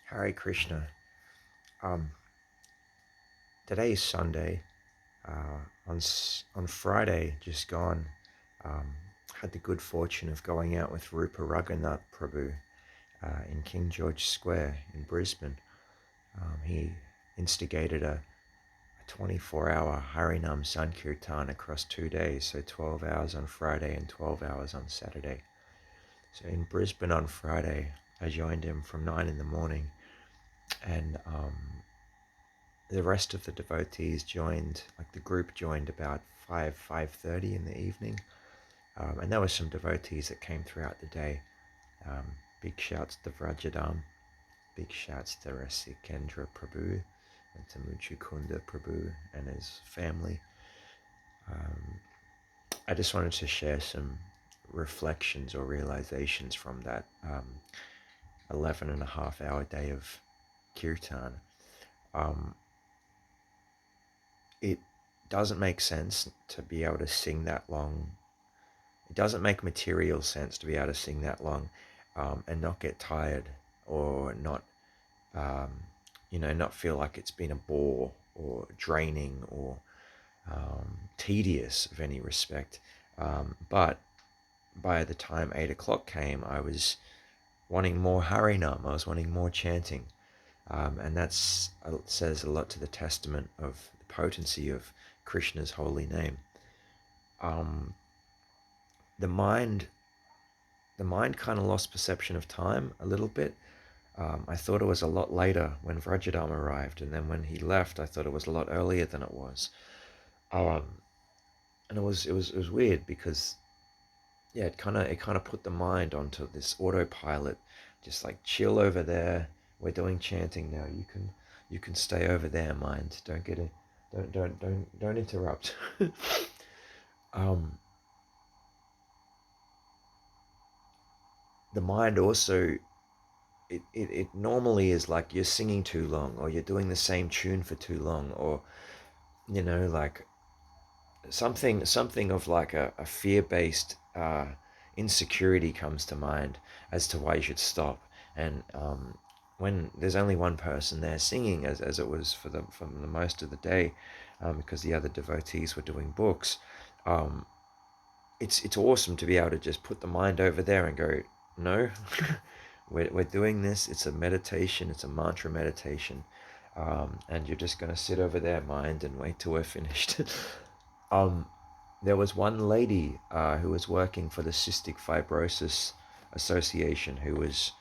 Hare Krishna. Um, Today is Sunday. On Friday, just gone, um, had the good fortune of going out with Rupa Raghunath Prabhu in King George Square in Brisbane. He instigated a 24-hour Harinam Sankirtan across 2 days, so 12 hours on Friday and 12 hours on Saturday. So in Brisbane on Friday, I joined him from 9 in the morning, and the rest of the devotees joined, like the group joined about 5:30 in the evening, and there were some devotees that came throughout the day. Big shouts to Vrajadam, big shouts to Rasikendra Prabhu and to Muchukunda Prabhu and his family. I just wanted to share some reflections or realizations from that 11 and a half hour day of kirtan. It doesn't make sense to be able to sing that long. It doesn't make material sense to be able to sing that long and not get tired or not, um, not feel like it's been a bore or draining or tedious of any respect. But by the time 8 o'clock came, I was wanting more Harinam. I was wanting more chanting. And that says a lot to the testament of the potency of Krishna's holy name. Um, the mind, the mind kind of lost perception of time a little bit. I thought it was a lot later when Vrajadam arrived, and then when he left, I thought it was a lot earlier than it was. And it was weird because yeah, it kind of put the mind onto this autopilot, just like chill over there. We're doing chanting now. You can stay over there, mind. Don't get it. Don't interrupt. um, the mind also it normally is like you're singing too long or you're doing the same tune for too long or like something of like a fear-based insecurity comes to mind as to why you should stop. And when there's only one person there singing, as it was for the most of the day, because the other devotees were doing books, um, it's awesome to be able to just put the mind over there and go, no, we're doing this. It's a meditation. It's a mantra meditation. And you're just going to sit over there, mind, and wait till we're finished. um, there was one lady who was working for the Cystic Fibrosis Association who was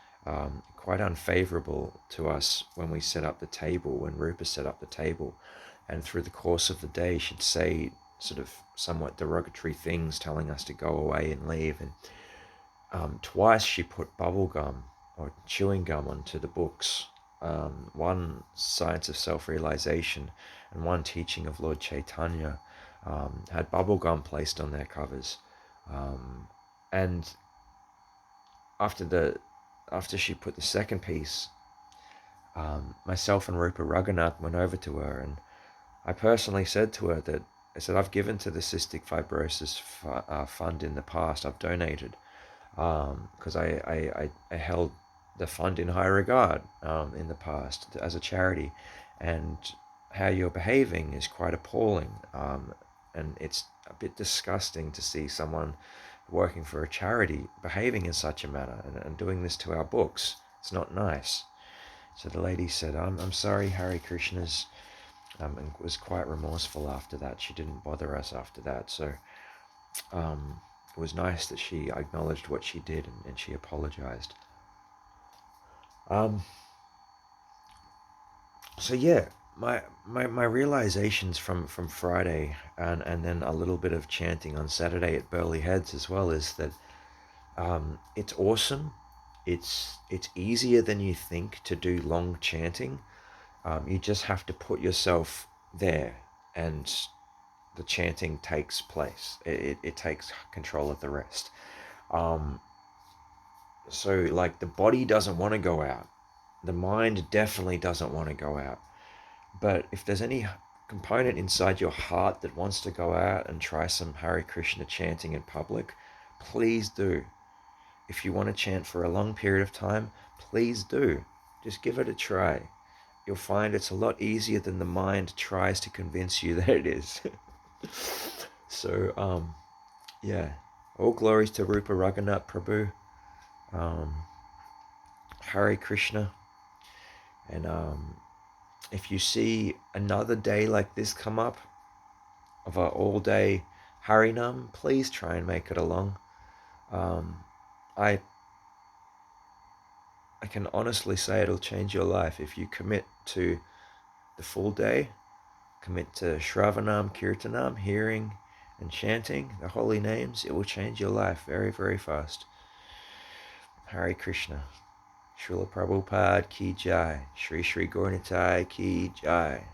quite unfavorable to us when we set up the table, when Rupa set up the table. And through the course of the day, she'd say sort of somewhat derogatory things, telling us to go away and leave. And twice she put bubble gum or chewing gum onto the books. One Science of Self-Realization and one Teaching of Lord Chaitanya had bubble gum placed on their covers. And after she put the second piece, myself and Rupa Raghunath went over to her, and I personally said to her that I said I've given to the Cystic Fibrosis Fund in the past. I've donated because I held the fund in high regard in the past as a charity, and how you're behaving is quite appalling, and it's a bit disgusting to see someone working for a charity behaving in such a manner and doing this to our books. It's not nice. So the lady said, I'm sorry, Hare Krishnas, and was quite remorseful after that. She didn't bother us after that. So it was nice that she acknowledged what she did and she apologized. Um, so yeah, my realizations from Friday and then a little bit of chanting on Saturday at Burley Heads as well is that it's awesome. It's easier than you think to do long chanting. You just have to put yourself there, and the chanting takes place. It takes control of the rest. Um, so like the body doesn't want to go out. The mind definitely doesn't want to go out. But if there's any component inside your heart that wants to go out and try some Hare Krishna chanting in public, please do. If you want to chant for a long period of time, please do. Just give it a try. You'll find it's a lot easier than the mind tries to convince you that it is. So, yeah. All glories to Rupa Raghunath Prabhu. Hare Krishna. And if you see another day like this come up, of an all-day Harinam, please try and make it along. I can honestly say it'll change your life if you commit to the full day, commit to Shravanam, Kirtanam, hearing and chanting the holy names. It will change your life very, very fast. Hare Krishna. Srila Prabhupada ki jai. Shri Shri Gaurnitai ki jai.